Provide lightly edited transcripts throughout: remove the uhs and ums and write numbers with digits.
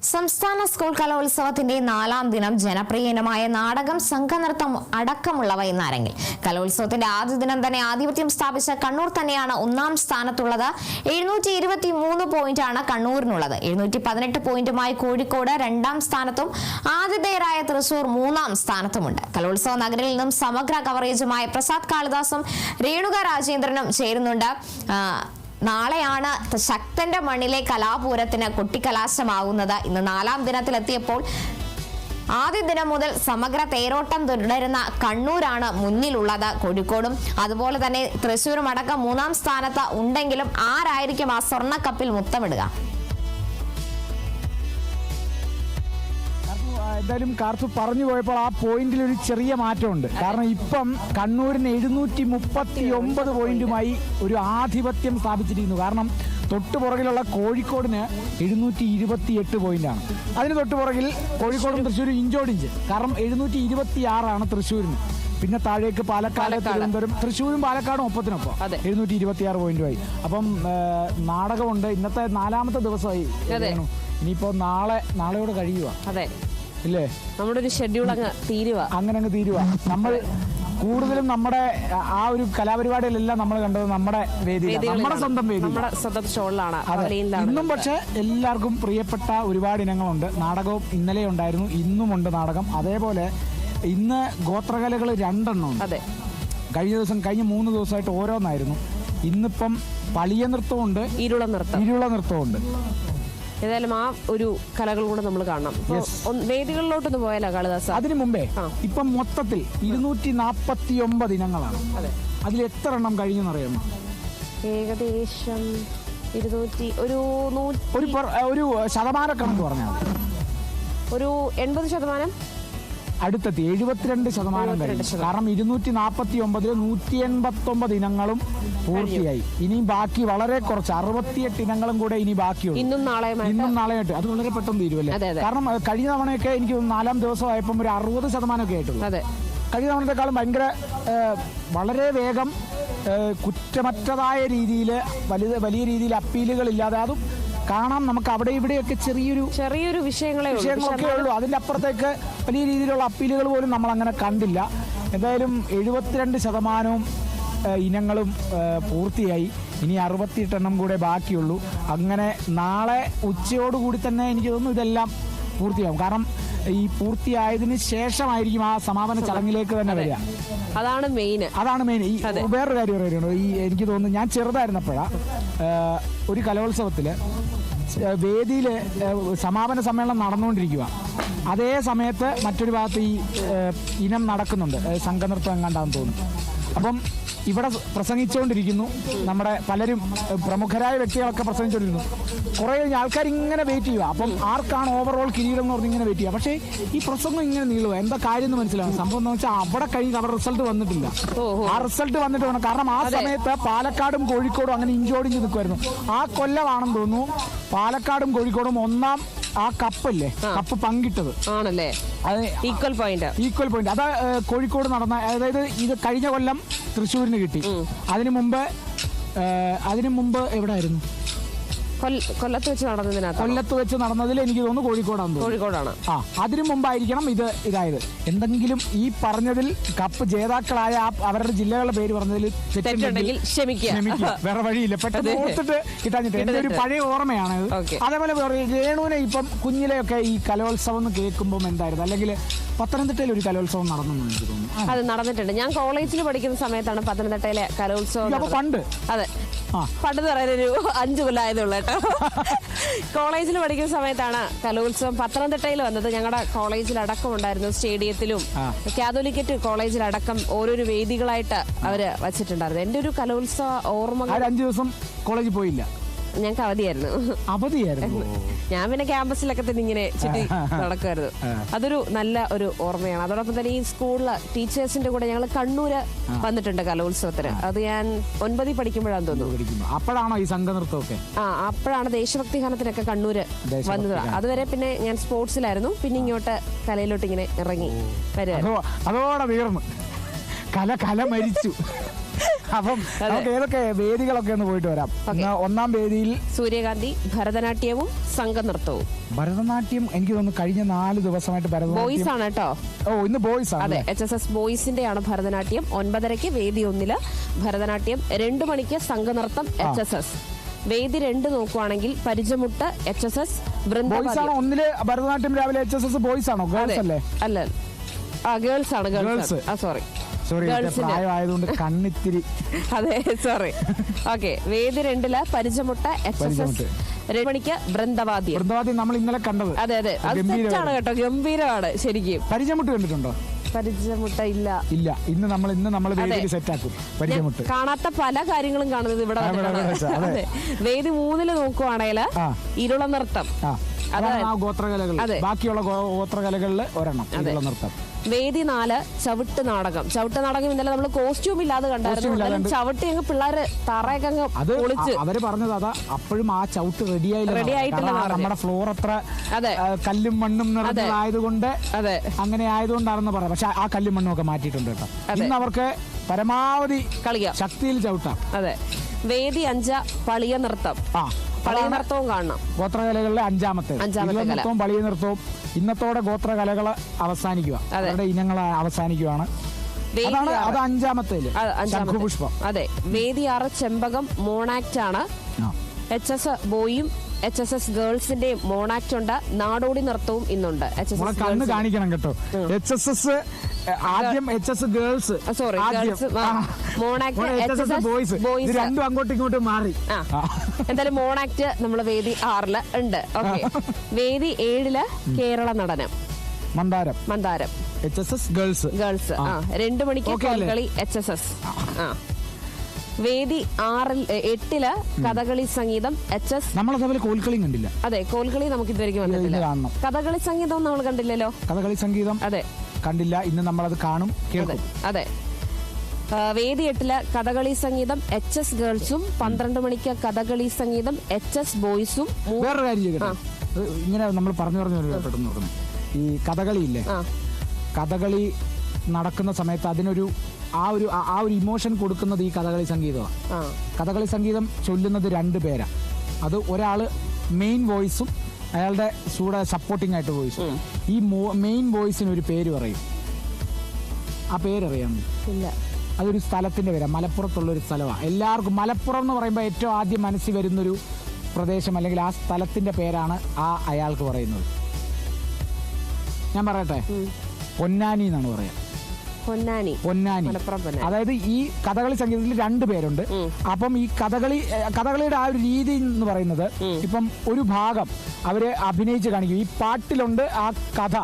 സംസ്ഥാന സ്കൂൾ കലോത്സവത്തിന്റെ 4ാം ദിനം ജനപ്രിയമായ നാടകം, സംഘനൃത്തം അടക്കമുള്ളവ ഇന്ന് അരങ്ങിൽ. കലോത്സവത്തിന്റെ ആദ്യ ദിനം തന്നെ ആധിപത്യം സ്ഥാപിച്ച കണ്ണൂർ തന്നെയാണ് 1ാം സ്ഥാനത്തുള്ളത്. 723 പോയിന്റാണ് കണ്ണൂരിനുള്ളത്. 718 പോയിന്റുമായി കോഴിക്കോട് 2ാം സ്ഥാനത്തും ആതിഥേയരായ തൃശൂർ 3ാം സ്ഥാനത്തുമുണ്ട്. കലോത്സവ നഗരിൽ നിന്നും സമഗ്ര കവറേജുമായി പ്രസാദ് കാളിദാസും രേണുക രാജേന്ദ്രനും ചേരുന്നുണ്ട്. നാളെയാണ് ശക്തന്റെ മണ്ണിലെ കലാപൂരത്തിന് കൊട്ടിക്കലാശമാകുന്നത്. ഇന്ന് 4ാം ദിനത്തിലെത്തിയപ്പോൾ ആദ്യ ദിനം മുതൽ സമഗ്ര തേരോട്ടം തുടരുന്ന കണ്ണൂരാണ് മുന്നിലുള്ളത്. കോഴിക്കോടും അതുപോലെ തന്നെ തൃശ്ശൂരും അടക്കം 3ാം സ്ഥാനത്ത് ഉണ്ടെങ്കിലും ആരായിരിക്കും ആ സ്വർണ്ണക്കപ്പിൽ മുത്തമിടുക? എന്തായാലും കാർത്തു പറഞ്ഞു പോയപ്പോൾ ആ പോയിന്റിൽ ഒരു ചെറിയ മാറ്റമുണ്ട്. കാരണം ഇപ്പം കണ്ണൂരിന് 739 പോയിന്റുമായി ഒരു ആധിപത്യം സ്ഥാപിച്ചിരിക്കുന്നു. കാരണം തൊട്ടു പുറകിലുള്ള കോഴിക്കോടിന് 728 പോയിന്റാണ്. അതിന് തൊട്ടു പുറകിൽ കോഴിക്കോടും തൃശ്ശൂരും ഇഞ്ചോടിഞ്ച്. കാരണം 726 തൃശ്ശൂരിന്. പിന്നെ താഴേക്ക് പാലക്കാട്, തിരുവനന്തപുരം, തൃശ്ശൂരും പാലക്കാടും ഒപ്പത്തിനൊപ്പം 726 പോയിന്റുമായി. അപ്പം നാടകമുണ്ട്. ഇന്നത്തെ 4ാമത്തെ ദിവസമായി. ഇനിയിപ്പോ നാളെയോട് കഴിയുക ഇല്ലേ? നമ്മുടെ ഒരു ഷെഡ്യൂൾ അങ്ങനെ തീരുക. നമ്മൾ കൂടുതലും നമ്മുടെ ആ ഒരു കലാപരിപാടിയിലെല്ലാം നമ്മൾ കണ്ടത് നമ്മുടെ വേദി, നമ്മുടെ സ്വന്തം വേദി, ഇന്നും പക്ഷെ എല്ലാവർക്കും പ്രിയപ്പെട്ട ഒരുപാട് ഇനങ്ങളുണ്ട്. നാടകവും ഇന്നലെ ഉണ്ടായിരുന്നു, ഇന്നുമുണ്ട് നാടകം. അതേപോലെ ഇന്ന് ഗോത്രകലകൾ 2 ഉണ്ട്. കഴിഞ്ഞ 3 ദിവസമായിട്ട് ഓരോന്നായിരുന്നു. ഇന്നിപ്പം പളിയ നൃത്തമുണ്ട്, ഇരുള നൃത്തമുണ്ട്. ഏതായാലും ആ ഒരു കലകൾ കൂടെ നമ്മൾ കാണണം. വേദികളിലോട്ടൊന്ന് പോയാലോ കാളിദാസ്? അതിനു മുമ്പേ ഇപ്പം മൊത്തത്തിൽ 249 ഇനങ്ങളാണ്. അതിൽ എത്ര എണ്ണം കഴിഞ്ഞെന്നറിയാമോ? ഏകദേശം ഒരു ശതമാനക്കണക്ക് പറഞ്ഞാൽ ഒരു 80%. അടുത്തെത്തി 72% കഴിഞ്ഞു. കാരണം 249 189 ഇനങ്ങളും പൂർത്തിയായി. ഇനിയും ബാക്കി വളരെ കുറച്ച് 68 ഇനങ്ങളും കൂടെ ഇനി ബാക്കിയുള്ളൂ. ഇന്നും നാളെയായിട്ട് അത് വളരെ പെട്ടെന്ന് തീരുമല്ലേ? കാരണം കഴിഞ്ഞ തവണയൊക്കെ എനിക്ക് 4ാം ദിവസമായപ്പം ഒരു 60% ആയിട്ടുള്ളൂ. കഴിഞ്ഞ തവണത്തെക്കാളും ഭയങ്കര വളരെ വേഗം കുറ്റമറ്റതായ രീതിയിൽ വലിയ രീതിയിൽ അപ്പീലുകളില്ലാതെ, അതും കാണാം നമുക്ക് അവിടെ ഇവിടെയൊക്കെ ചെറിയൊരു വിഷയങ്ങളൊക്കെ ഉള്ളൂ. അതിൻ്റെ അപ്പുറത്തേക്ക് വലിയ രീതിയിലുള്ള അപ്പീലുകൾ പോലും നമ്മൾ അങ്ങനെ കണ്ടില്ല. എന്തായാലും 72% ഇനങ്ങളും പൂർത്തിയായി. ഇനി 68 എണ്ണം കൂടെ ബാക്കിയുള്ളൂ. അങ്ങനെ നാളെ ഉച്ചയോടുകൂടി തന്നെ എനിക്ക് തോന്നുന്നു ഇതെല്ലാം പൂർത്തിയാവും. കാരണം ഈ പൂർത്തിയായതിനു ശേഷമായിരിക്കും ആ സമാപന ചടങ്ങിലേക്ക് തന്നെ വരിക. അതാണ് മെയിൻ. ഈ വേറൊരു കാര്യം പറയുന്നുണ്ട്. എനിക്ക് തോന്നുന്നു ഞാൻ ചെറുതായിരുന്നപ്പോഴാണ് ഒരു കലോത്സവത്തില് വേദിയില് സമാപന സമ്മേളനം നടന്നുകൊണ്ടിരിക്കുക. അതേ സമയത്ത് മറ്റൊരു ഭാഗത്ത് ഈ ഇനം നടക്കുന്നുണ്ട്, സംഘനൃത്തം എങ്ങാണ്ടാന്ന് തോന്നുന്നു. അപ്പം ഇവിടെ പ്രസംഗിച്ചുകൊണ്ടിരിക്കുന്നു, നമ്മുടെ പലരും പ്രമുഖരായ വ്യക്തികളൊക്കെ പ്രസംഗിച്ചുകൊണ്ടിരുന്നു. കുറേ ആൾക്കാർ ഇങ്ങനെ വെയിറ്റ് ചെയ്യുക. അപ്പം ആർക്കാണ് ഓവറോൾ കിരീടം എന്ന് പറഞ്ഞ് ഇങ്ങനെ വെയിറ്റ് ചെയ്യുക. പക്ഷേ ഈ പ്രസംഗം ഇങ്ങനെ നീളുക, എന്താ കാര്യം എന്ന് മനസ്സിലാവും. സംഭവം എന്ന് വെച്ചാൽ അവിടെ കഴിഞ്ഞ് അവരുടെ റിസൾട്ട് വന്നിട്ടില്ല. ആ റിസൾട്ട് വന്നിട്ട് വേണം. കാരണം ആ സമയത്ത് പാലക്കാടും കോഴിക്കോടും അങ്ങനെ ഇഞ്ചോടിഞ്ച് നിൽക്കുമായിരുന്നു. ആ കൊല്ലമാണെന്ന് തോന്നുന്നു പാലക്കാടും കോഴിക്കോടും 1ാം ആ കപ്പല്ലേ, കപ്പ് പങ്കിട്ടത് ആണല്ലേ? Equal point. അത് കോഴിക്കോട് നടന്ന, അതായത് ഇത് കഴിഞ്ഞ കൊല്ലം തൃശ്ശൂരിന് കിട്ടി. അതിനു മുമ്പ് എവിടായിരുന്നു? കൊല്ലത്ത് വെച്ച് നടന്നതിൽ എനിക്ക് തോന്നുന്നു കോഴിക്കോടാണ്. അതിനു മുമ്പായിരിക്കണം ഇതായത്. എന്തെങ്കിലും ഈ പറഞ്ഞതിൽ കപ്പ് ജേതാക്കളായ അവരുടെ ജില്ലകളുടെ പേര് പറഞ്ഞതിൽ തെറ്റുണ്ടെങ്കിൽ ക്ഷമിക്കുക, വേറെ വഴിയില്ല. പെട്ടെന്ന് ഓർത്തിട്ട് കിട്ടാഞ്ഞിട്ട് എന്റെ ഒരു പഴയ ഓർമ്മയാണ്. അതേപോലെ രേണുവിനെ ഇപ്പം കുഞ്ഞിലെയൊക്കെ ഈ കലോത്സവം എന്ന് കേൾക്കുമ്പോൾ എന്തായിരുന്നു? അല്ലെങ്കിൽ പത്തനംതിട്ടയിൽ ഒരു കലോത്സവം നടന്നു എനിക്ക് തോന്നുന്നു. അത് നടന്നിട്ടുണ്ട്. ഞാൻ കോളേജിൽ പഠിക്കുന്ന സമയത്താണ് പത്തനംതിട്ടയിലെ കലോത്സവം. പണ്ട് പറയുന്നൊരു 5 കൊല്ലമായതുള്ളൂ കേട്ടോ. കോളേജിൽ പഠിക്കുന്ന സമയത്താണ് കലോത്സവം പത്തനംതിട്ടയിൽ വന്നത്. ഞങ്ങളുടെ കോളേജിൽ അടക്കം ഉണ്ടായിരുന്നു. സ്റ്റേഡിയത്തിലും കാതോലിക്കറ്റ് കോളേജിലടക്കം ഓരോരോ വേദികളായിട്ട് അവര് വച്ചിട്ടുണ്ടായിരുന്നു. എന്റെ ഒരു കലോത്സവ ഓർമ്മ. 5 ദിവസം കോളേജിൽ പോയില്ല. ഞങ്ങൾക്ക് അവധിയായിരുന്നു. ഞാൻ പിന്നെ ക്യാമ്പസിലൊക്കെ തന്നെ ഇങ്ങനെ ചുറ്റി നടക്കുമായിരുന്നു. അതൊരു നല്ല ഒരു ഓർമ്മയാണ്. അതോടൊപ്പം തന്നെ ഈ സ്കൂളില് ടീച്ചേഴ്സിന്റെ കൂടെ ഞങ്ങൾ കണ്ണൂര് വന്നിട്ടുണ്ട് കലോത്സവത്തിന്. അത് ഞാൻ 9ൽ പഠിക്കുമ്പോഴാണ് തോന്നുന്നു. അപ്പോഴാണോ ഈ സംഘനൃത്തമൊക്കെ? അപ്പോഴാണ് ദേശഭക്തി ഗാനത്തിനൊക്കെ കണ്ണൂര് വന്നത്. അതുവരെ പിന്നെ ഞാൻ സ്പോർട്സിലായിരുന്നു. പിന്നെ ഇങ്ങോട്ട് കലയിലോട്ട് ഇങ്ങനെ ഇറങ്ങി വരുവായിരുന്നു. അതോടെ തീർന്നു, കല മരിച്ചു. അപ്പം നമുക്ക് ഏതൊക്കെ വേദികളൊക്കെ ഒന്ന് പോയിട്ട് വരാം. ഒന്നാം വേദിയിൽ സൂര്യകാന്തി, ഭരതനാട്യവും സംഘനൃത്തവും. ഭരതനാട്യം എനിക്ക് തോന്നുന്നു കഴിഞ്ഞ 4 ദിവസമായിട്ട് ബോയ്സ് ആണ് കേട്ടോ. ഇന്ന് ബോയ്സ് ആണ്. അതെ, HSS ബോയ്സിന്റെ ആണ് ഭരതനാട്യം. 9:30 വേദി 1 ഭരതനാട്യം, 2 മണിക്ക് സംഘനൃത്തം HSS. വേദി 2 നോക്കുവാണെങ്കിൽ പരിചമുട്ട് HSS വൃന്ദവാദ്യം. ഒന്നില് ഭരതനാട്യം രാവിലെ HSS ബോയ്സ് ആണോ ഗേൾസ് അല്ലേ? അല്ല, ഗേൾസ് ആണ്. ഗേൾസ് സോറി പ്രായമായതുകൊണ്ട് കണ്ണിത്തിരി. അതെ സോറി. ഓക്കെ, വേദി 2 പരിചമുട്ട HSS, 2 മണിക്ക് വൃന്ദവാദ്യം. നമ്മൾ ഇന്നലെ കണ്ടത്. അതെ അതെ, അത് തെറ്റാണ് കേട്ടോ, ഗംഭീരമാണ് ശരിക്കും. പരിചമുട്ട് കണ്ടിട്ടുണ്ടോ? പരിചമുട്ട ഇല്ല. ഇന്ന് നമ്മൾ വേദിയിൽ സെറ്റ് ആക്കും പരിചമുട്ട്. കാണാത്ത പല കാര്യങ്ങളും കാണുന്നത് ഇവിടെ. വേദി 3 നോക്കുവാണെങ്കിൽ ഇരുള നൃത്തം. ഗോത്രകലകൾ, ബാക്കിയുള്ള ഗോത്രകലകളിൽ ഒരെണ്ണം നൃത്തം. വേദി 4 ചവിട്ട് നാടകം. ചവിട്ട് നാടകം ഇന്നലെ നമ്മൾ കോസ്റ്റ്യൂം ഇല്ലാതെ കണ്ടായിരുന്നു. ചവിട്ടി അങ്ങ് പിള്ളേര് തറയൊക്കെ അങ്ങ് പൊളിച്ച്. അവര് പറഞ്ഞത് അതാ, അപ്പോഴും ആ ചവിട്ട് റെഡി ആയിട്ടില്ല. നമ്മുടെ ഫ്ലോർ അത്ര കല്ലും മണ്ണും നിറഞ്ഞതായതുകൊണ്ട്, അങ്ങനെ ആയതുകൊണ്ടാണെന്ന് പറയാം. പക്ഷെ ആ കല്ലും മണ്ണും ഒക്കെ മാറ്റിയിട്ടുണ്ട് കേട്ടോ. ഇന്ന് അവർക്ക് പരമാവധി കളിക്കാം, ശക്തിയിൽ ചവിട്ടാം. അതെ. വേദി 5 പളിയ നൃത്തം. പളിയ നൃത്തവും കാണണം. ഗോത്രകലകളിലെ അഞ്ചാമത്തെ നൃത്തവും പളിയ നൃത്തവും. ഇന്നത്തോടെ ഗോത്രകലകള് അവസാനിക്കുക, അവരുടെ ഇനങ്ങൾ അവസാനിക്കുകയാണ്. അത് അഞ്ചാമത്തേല് ശംഖുപുഷ്പം. അതെ. വേദി 6 ചെമ്പകം മോണാക്ട് ആണ്. HSS ബോയും HSS ഗേൾസിന്റെയും മോണാക്ട് ഉണ്ട്. നാടോടി നൃത്തവും ഇന്നുണ്ട്. കണ്ണ് കാണിക്കണം കേട്ടോ. HSS ആദ്യം HSS girls, sorry mono act HSS boys രണ്ടും അങ്ങോട്ടും ഇങ്ങോട്ടും മാറി. എന്തായാലും മോണാക്ട് നമ്മള് വേദി 6 ഉണ്ട്. ഓക്കെ. വേദി 7 കേരള നടനം മന്ദാരം HSS ഗേൾസ്. 2 മണിക്ക് കോൽക്കളി HSS. വേദി 8 കഥകളി സംഗീതം HS. നമ്മളതേപോലെ കോൽക്കളി കണ്ടില്ല. അതെ, കോൽക്കളി നമുക്ക് ഇതുവരെയ്ക്കും വന്നിട്ടില്ല. കഥകളി സംഗീതം നമ്മൾ കണ്ടില്ലല്ലോ. കഥകളി സംഗീതം അതെ കണ്ടില്ല. ഇന്ന് നമ്മളത് കാണും, കേൾക്കും. അതെ. വേദി 8 കഥകളി സംഗീതം HS ഗേൾസും, 12 മണിക്ക് കഥകളി സംഗീതം HS ബോയ്സും. വേറൊരു കാര്യം ചെയ്യട്ടെ, ഇങ്ങനെ നമ്മൾ പറഞ്ഞു പെട്ടെന്ന് നോക്കുന്നത്, ഈ കഥകളി ഇല്ലേ, കഥകളി നടക്കുന്ന സമയത്ത് അതിനൊരു ആ ഒരു ഇമോഷൻ കൊടുക്കുന്നത് ഈ കഥകളി സംഗീതമാണ്. കഥകളി സംഗീതം ചൊല്ലുന്നത് 2 പേരാ. അത് ഒരാള് മെയിൻ വോയിസും അയാളുടെ കൂടെ സപ്പോർട്ടിംഗ് ആയിട്ട് വോയിസും. ഈ മെയിൻ വോയിസിന് ഒരു പേര് പറയും. ആ പേരറിയാമോ? ഇല്ല. അതൊരു സ്ഥലത്തിന്റെ പേരാ, മലപ്പുറത്തുള്ളൊരു സ്ഥലമാണ്. എല്ലാവർക്കും മലപ്പുറം എന്ന് പറയുമ്പോൾ ഏറ്റവും ആദ്യം മനസ്സിൽ വരുന്നൊരു പ്രദേശം അല്ലെങ്കിൽ ആ സ്ഥലത്തിന്റെ പേരാണ് അയാൾക്ക് പറയുന്നത്. ഞാൻ പറയട്ടെ, പൊന്നാനി എന്നാണ് പറയാ. പൊന്നാനി. അതായത് ഈ കഥകളി സംഗീതത്തിൽ 2 പേരുണ്ട്. അപ്പം ഈ കഥകളിയുടെ ആ ഒരു രീതി എന്ന് പറയുന്നത്, ഇപ്പം ഒരു ഭാഗം അവര് അഭിനയിച്ച് കാണിക്കും. ഈ പാട്ടിലുണ്ട് ആ കഥ,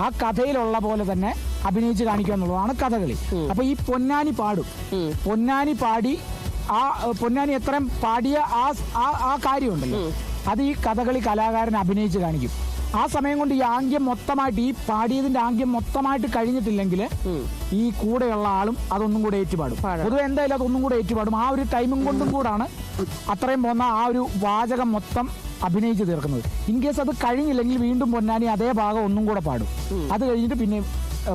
ആ കഥയിലുള്ള പോലെ തന്നെ അഭിനയിച്ച് കാണിക്കുക എന്നുള്ളതാണ് കഥകളി. അപ്പൊ ഈ പൊന്നാനി പാടും. പൊന്നാനി പാടി പൊന്നാനി എത്രയും പാടിയ ആ കാര്യമുണ്ടല്ലോ, അത് ഈ കഥകളി കലാകാരൻ അഭിനയിച്ച് കാണിക്കും. ആ സമയം കൊണ്ട് ഈ ആംഗ്യം മൊത്തമായിട്ട്, ഈ പാടിയതിന്റെ ആംഗ്യം മൊത്തമായിട്ട് കഴിഞ്ഞിട്ടില്ലെങ്കിൽ ഈ കൂടെയുള്ള ആളും അതൊന്നും കൂടെ ഏറ്റുപാടും. പൊതുവെ എന്തായാലും അതൊന്നും കൂടെ ഏറ്റുപാടും. ആ ഒരു ടൈമും കൊണ്ടും കൂടാണ് അത്രയും പോകുന്ന ആ ഒരു വാചകം മൊത്തം അഭിനയിച്ച് തീർക്കുന്നത്. ഇൻ കേസ് അത് കഴിഞ്ഞില്ലെങ്കിൽ വീണ്ടും പൊന്നാനി അതേ ഭാഗം ഒന്നും കൂടെ പാടും. അത് കഴിഞ്ഞിട്ട് പിന്നെ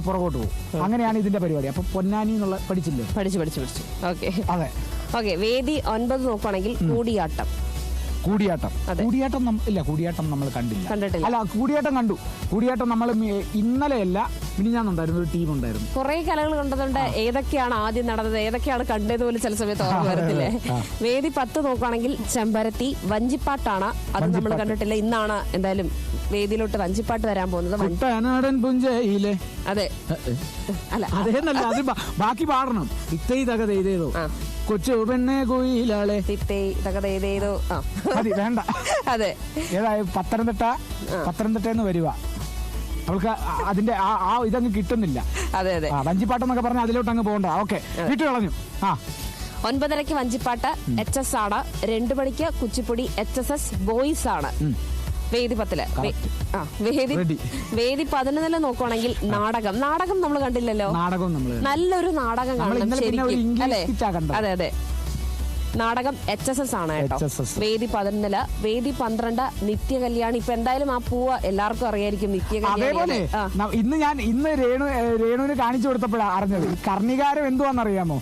പുറകോട്ട് പോകും. അങ്ങനെയാണ് ഇതിന്റെ പരിപാടി. അപ്പൊ പൊന്നാനി എന്നുള്ള പഠിച്ചില്ലേ? പഠിച്ചു. ഓക്കെ. അതെ. ഓക്കെ. വേദി 9 നോക്കുകയാണെങ്കിൽ കൂടിയാട്ടം. കൂടിയാട്ടം നമ്മൾ കണ്ടിട്ടില്ല. അല്ല, കൂടിയാട്ടം കണ്ടു. കൂടിയാട്ടം നമ്മൾ ഇന്നലെയല്ല മിനിഞ്ഞാന്നുണ്ടായിരുന്നു, ഒരു ടീം ഉണ്ടായിരുന്നു. കുറെ കലകൾ കണ്ടതുകൊണ്ട് ഏതൊക്കെയാണ് ആദ്യം നടന്നത്, ഏതൊക്കെയാണ് കണ്ടത് പോലും ചില സമയത്ത് ഓർമ്മ വരത്തില്ലേ. വേദി 10 നോക്കുകയാണെങ്കിൽ ചെമ്പരത്തി വഞ്ചിപ്പാട്ടാണ്. അത് നമ്മൾ കണ്ടിട്ടില്ല. ഇന്നാണ് എന്തായാലും വേദിയിലോട്ട് വഞ്ചിപ്പാട്ട് വരാൻ പോകുന്നത്. അതെ. അല്ല, അതേന്നല്ല, അത് ബാക്കി പാടണം. ഇതേതോ കൊച്ചു പെണ്ണെ കുയിലാളെ വേണ്ട. അതെ. ഏതായാലും പത്തനംതിട്ടന്ന് വരുക. അവൾക്ക് അതിന്റെ ആ ഇതങ്ങ് കിട്ടുന്നില്ല. അതെ. വഞ്ചിപ്പാട്ടെന്നൊക്കെ പറഞ്ഞാൽ അതിലോട്ട് അങ്ങ് പോകണ്ട. ഓക്കെ, വിട്ടു കളഞ്ഞു. 9:30 വഞ്ചിപ്പാട്ട് HS ആണ്. 2 മണിക്ക് കുച്ചിപ്പുടി HSS ബോയ്സ് ആണ്. വേദി 10. വേദി 11 നോക്കുവാണെങ്കിൽ നാടകം നമ്മൾ കണ്ടില്ലല്ലോ. നല്ലൊരു നാടകം കാണണം ശരിക്കും. അതെ. നാടകം HSS ആണ് കേട്ടോ. HSS. വേദി 11, വേദി 12 നിത്യകല്യാണി. ഇപ്പൊ എന്തായാലും ആ പൂവ് എല്ലാവർക്കും അറിയായിരിക്കും അതേപോലെ നിത്യകല്യാണി. ഇന്ന് രേണുവിന് കാണിച്ചു കൊടുത്തപ്പോഴാണ് അറിഞ്ഞത് കർണികാരം എന്തുവാന്നറിയാമോ?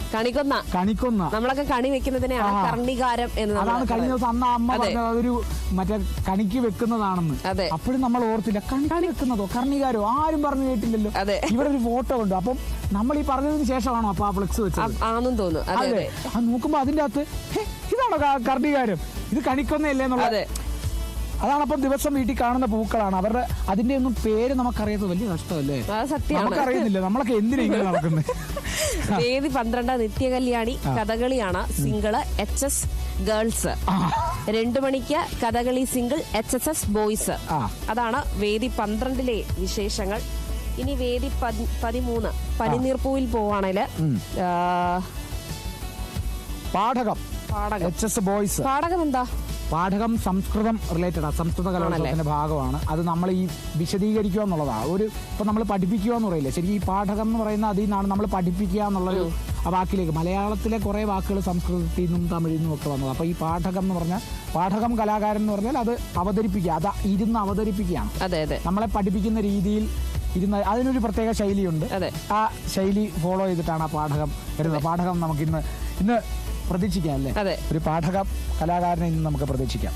കണിക്കൊന്ന. നമ്മളൊക്കെ കണി വെക്കുന്നതിനെയാണ് കർണികാരം എന്ന്. അതാണ് കഴിഞ്ഞ ദിവസം അന്ന് അമ്മ പറഞ്ഞത് അതൊരു മറ്റേ കണിക്ക് വെക്കുന്നതാണെന്ന്. അപ്പോഴും നമ്മൾ ഓർത്തില്ല കണി വെക്കുന്നതോ കർണികാരോ ആരും പറഞ്ഞു കേട്ടില്ലല്ലോ. ഇവിടെ ഒരു ഫോട്ടോ ഉണ്ട്. അപ്പം നമ്മൾ ഈ പറഞ്ഞതിന് ശേഷമാണോ അപ്പൊ ആ ഫ്ലെക്സ് വെച്ചത് ആണെന്ന് തോന്നുന്നു. അതെ. അത് നോക്കുമ്പോ അതിന്റെ അകത്ത് ഇതാണോ കർണികാരം, ഇത് കണിക്കൊന്നയല്ലേ എന്നുള്ളത്. അതാണ് അപ്പം ദിവസം വീട്ടിൽ കാണുന്ന പൂക്കളാണ്. അവരുടെ അതിന്റെ ഒന്നും പേര് നമുക്കറിയാത്തത് വലിയ കഷ്ടമല്ലേ? നമുക്കറിയുന്നില്ല, നമ്മളൊക്കെ എന്തിനാ ഇങ്ങനെ നടക്കുന്നത്. വേദി 12 നിത്യകല്യാണി കഥകളിയാണ് സിംഗിള് HS ഗേൾസ്. 2 മണിക്ക് കഥകളി സിംഗിൾ HSS ബോയ്സ്. അതാണ് വേദി 12 വിശേഷങ്ങൾ. ഇനി വേദി 13 പനിനീർപ്പൂവിൽ പോവാണെങ്കില് പാഠകം HS ബോയ്സ്. പാഠകം എന്താ? പാഠകം സംസ്കൃതം റിലേറ്റഡ് ആണ്, സംസ്കൃത കലോത്സവത്തിന്റെ ഭാഗമാണ്. അത് നമ്മൾ ഈ വിശദീകരിക്കുക എന്നുള്ളതാണ്. ഇപ്പൊ നമ്മൾ പഠിപ്പിക്കുക എന്ന് പറയില്ല, ശരിക്കും ഈ പാഠകം എന്ന് പറയുന്ന അതിൽ നിന്നാണ് നമ്മൾ പഠിപ്പിക്കുക എന്നുള്ളൊരു ആ വാക്കിലേക്ക്. മലയാളത്തിലെ കുറെ വാക്കുകൾ സംസ്കൃതത്തിൽ നിന്നും തമിഴിൽ നിന്നും ഒക്കെ വന്നത്. അപ്പൊ ഈ പാഠകം എന്ന് പറഞ്ഞാൽ പാഠകം കലാകാരൻ എന്ന് പറഞ്ഞാൽ അത് അവതരിപ്പിക്കുക, അത് ഇരുന്ന് അവതരിപ്പിക്കുകയാണ്. നമ്മളെ പഠിപ്പിക്കുന്ന രീതിയിൽ ഇരുന്ന് അതിനൊരു പ്രത്യേക ശൈലിയുണ്ട്. ആ ശൈലി ഫോളോ ചെയ്തിട്ടാണ് ആ പാഠകം വരുന്നത്. പാഠകം നമുക്ക് ഇന്ന് പ്രതീക്ഷിക്കാം അല്ലേ? ഒരു പാഠക കലാകാരനെ ഇന്ന് നമുക്ക് പ്രതീക്ഷിക്കാം.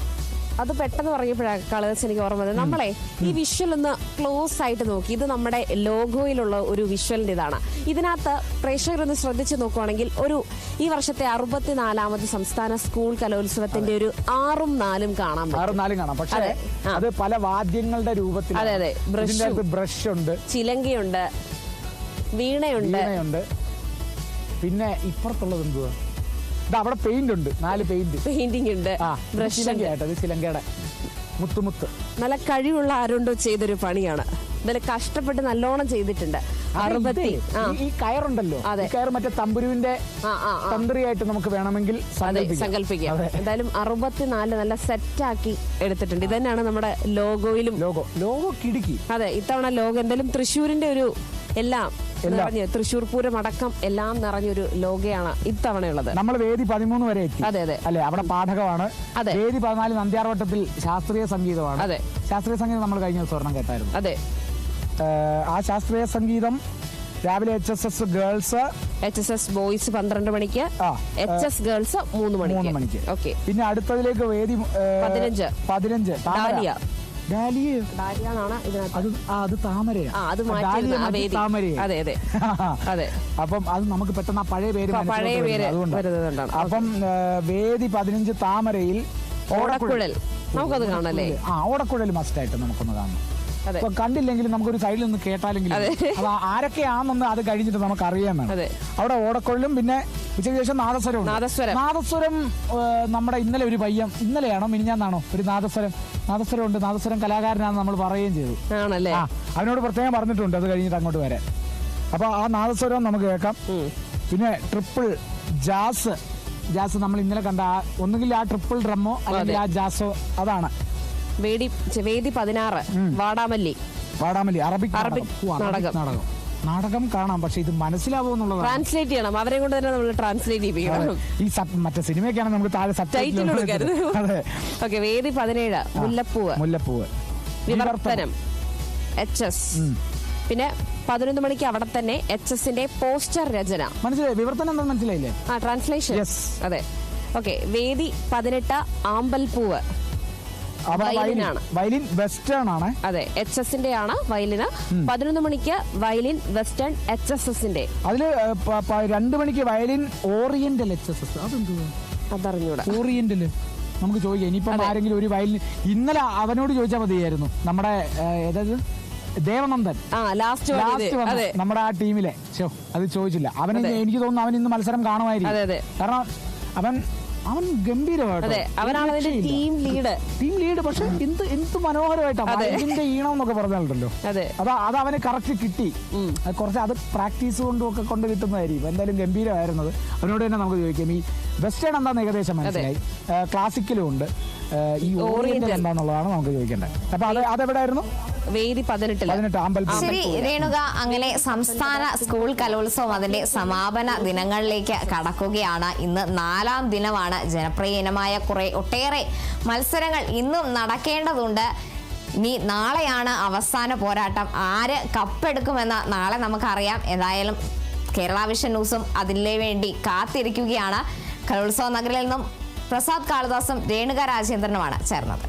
അത് പെട്ടെന്ന് പറഞ്ഞപ്പോഴാണ് കളേഴ്സ് എനിക്ക് ഓർമ്മ വന്നത്. നമ്മളെ ഈ വിഷ്വൽ ഒന്ന് ക്ലോസ് ആയിട്ട് നോക്കി. ഇത് നമ്മുടെ ലോഗോയിലുള്ള ഒരു വിഷ്വലിന്റെ ഇതാണ്. ഇതിനകത്ത് പ്രേക്ഷകരൊന്ന് ശ്രദ്ധിച്ചു നോക്കുവാണെങ്കിൽ ഈ വർഷത്തെ 64ാമത് സംസ്ഥാന സ്കൂൾ കലോത്സവത്തിന്റെ ഒരു 6ഉം 4ഉം കാണാം. പക്ഷേ അത് പല വാദ്യങ്ങളുടെ രൂപത്തിൽ. ബ്രഷ് ഉണ്ട്, ചിലങ്കയുണ്ട്, വീണയുണ്ട്, പിന്നെ ഇപ്പുറത്തുള്ളത് എന്തുവാ, അവിടെ പെയിന്റ് ഉണ്ട്, 4 പെയിന്റിംഗ് ഉണ്ട്, ചിലങ്കയുടെ മുത്തുമുത്ത്. നല്ല കഴിവുള്ള ആരുണ്ടോ ചെയ്തൊരു പണിയാണ്. നല്ല കഷ്ടപ്പെട്ട് നല്ലോണം ചെയ്തിട്ടുണ്ട്. ഈ കയറുണ്ടല്ലോ, കയർ മറ്റേ തമ്പുരുവിന്റെ തന്ത്രിയായിട്ട് നമുക്ക് വേണമെങ്കിൽ സങ്കല്പിക്കാം. എന്തായാലും 64 നല്ല സെറ്റാക്കി എടുത്തിട്ടുണ്ട്. ഇത് തന്നെയാണ് നമ്മുടെ ലോഗോയിലും. ലോഗോ കിടുക്കി. അതെ, ഇത്തവണ ലോഗോ എന്തായാലും തൃശ്ശൂരിന്റെ ഒരു എല്ലാം നിറഞ്ഞ്, തൃശ്ശൂർ പൂരം അടക്കം എല്ലാം നിറഞ്ഞൊരു ലോഗയാണ് ഇത്തവണയുള്ളത്. നമ്മൾ വേദി 13 വരെ എത്തി. അല്ലെ, അവിടെ പാഠകമാണ്. വേദി 14 നന്ദ്യാർവട്ടത്തിൽ ശാസ്ത്രീയ സംഗീതമാണ്. ശാസ്ത്രീയ സംഗീതം നമ്മൾ കഴിഞ്ഞ ദിവസം കേട്ടായിരുന്നു. ആ ശാസ്ത്രീയ സംഗീതം രാവിലെ HSS ഗേൾസ്, HSS ബോയ്സ് 12 മണിക്ക്, HS ഗേൾസ് 3 മണിക്ക്. പിന്നെ അടുത്തതിലേക്ക് വേദി 15 അത് താമരയാണ്. അപ്പം അത് നമുക്ക് പെട്ടെന്ന് ആ പഴയ പേര്. അപ്പം വേദി 15 താമരയിൽ ഓടക്കുഴൽ നമുക്കത് കാണല്ലേ? ഓടക്കുഴൽ മസ്റ്റ് ആയിട്ട് നമുക്കൊന്ന് കാണണം. കണ്ടില്ലെങ്കിലും നമുക്കൊരു സൈഡിൽ നിന്ന് കേട്ടാലെങ്കിലും അത് ആരൊക്കെയാണെന്ന് അത് കഴിഞ്ഞിട്ട് നമുക്ക് അറിയാൻ വേണം. അവിടെ ഓടക്കുഴലും പിന്നെ ഉച്ചയ്ക്ക് ശേഷം നാദസ്വരം. നമ്മുടെ ഇന്നലെ ഒരു പയ്യൻ, ഇന്നലെയാണോ മിനിഞ്ഞാന്നാണോ ഒരു നാദസ്വരം ഉണ്ട്. നാദസ്വരം കലാകാരനാണെന്ന് നമ്മൾ പറയുകയും ചെയ്തു. അവനോട് പ്രത്യേകം പറഞ്ഞിട്ടുണ്ട് അത് കഴിഞ്ഞിട്ട് അങ്ങോട്ട് വരാൻ. അപ്പൊ ആ നാദസ്വരം നമുക്ക് കേൾക്കാം. പിന്നെ ട്രിപ്പിൾ ജാസ് നമ്മൾ ഇന്നലെ കണ്ട ഒന്നുകിൽ ആ ട്രിപ്പിൾ ഡ്രമ്മോ അല്ലെങ്കിൽ ആ ജാസോ, അതാണ്. വേദി 16 വാടാമല്ലി അറബിക് നാടകം കാണാം. പക്ഷെ ഇത് മനസ്സിലാവുമെന്നുള്ളത് ട്രാൻസ്ലേറ്റ് ചെയ്യണം, അവരെ കൊണ്ട് തന്നെ നമ്മൾ ട്രാൻസ്ലേറ്റ് ചെയ്യണം. ഈ മറ്റേ സിനിമയൊക്കെയാണ് നമുക്ക് താഴെ ടൈറ്റിൽ കൊടുക്കരുത്. വേദി 17 മുല്ലപ്പൂവ് വിവർത്തനം HS. പിന്നെ 11 മണിക്ക് അവിടെ തന്നെ HSന്റെ പോസ്റ്റർ രചന. മനസ്സിലായി? വിവർത്തനം എന്താ മനസ്സിലായില്ലേ? ട്രാൻസ്ലേഷൻ. അതെ. വേദി 18 ആമ്പൽപ്പൂവ് വയലിൻ വെസ്റ്റേൺ ആണ്. അതെ, HSന്റെ ആണ് വയലിന്. 11 മണിക്ക് വയലിൻ വെസ്റ്റേൺ HSSന്റെ. അതില് 2 മണിക്ക് വയലിൻ ഓറിയന്റൽ HSS. അതറിഞ്ഞൂടാ. ഓറിയന്റല് നമുക്ക് ചോദിക്കാം. ഇനിയിപ്പം ആരെങ്കിലും ഒരു വയലിൻ ഇന്നലെ അവനോട് ചോദിച്ചാൽ മതിയായിരുന്നു. നമ്മുടെ ദേവനന്ദൻ ലാസ്റ്റ് നമ്മുടെ ആ ടീമിലെ അത് ചോദിച്ചില്ല. അവന് എനിക്ക് തോന്നുന്നു അവൻ ഇന്ന് മത്സരം കാണുമായിരിക്കും. കാരണം അവൻ ഗംഭീരമായിട്ട്, അവനാണ് ടീം ലീഡ്. പക്ഷെ എന്ത് മനോഹരമായിട്ടാണ് ഇതിന്റെ ഈണം എന്നൊക്കെ പറഞ്ഞാലുണ്ടല്ലോ. അത് അവന് കറക്റ്റ് കിട്ടി. കുറച്ച് അത് പ്രാക്ടീസ് കൊണ്ട് കിട്ടുന്നതായിരിക്കും. എന്തായാലും ഗംഭീരമായിരുന്നത്. അവനോട് തന്നെ നമുക്ക് ചോദിക്കാം. ഈ വെസ്റ്റേൺ എന്താന്ന് ഏകദേശം മനസ്സിലായി. ക്ലാസിക്കലും ഉണ്ട്. ഈ ഓറിയന്റൽ എന്താണെന്നുള്ളതാണ് നമുക്ക് ചോദിക്കേണ്ടത്. അപ്പൊ അതെവിടെയായിരുന്നു? വേദി 18 അമ്പലത്തിൽ. ശരി രേണുക, അങ്ങനെ സംസ്ഥാന സ്കൂൾ കലോത്സവം അതിന്റെ സമാപന ദിനങ്ങളിലേക്ക് കടക്കുകയാണ്. ഇന്ന് 4ാം ദിനമാണ്. ജനപ്രിയ ഇനമായ ഒട്ടേറെ മത്സരങ്ങൾ ഇന്നും നടക്കേണ്ടതുണ്ട്. ഇനി നാളെയാണ് അവസാന പോരാട്ടം. ആര് കപ്പെടുക്കുമെന്ന് നാളെ നമുക്കറിയാം. എന്തായാലും കേരള വിഷൻ ന്യൂസും അതിനു വേണ്ടി കാത്തിരിക്കുകയാണ്. കലോത്സവ നഗരിൽ നിന്നും പ്രസാദ് കാളിദാസും രേണുക രാജേന്ദ്രനുമാണ് ചേർന്നത്.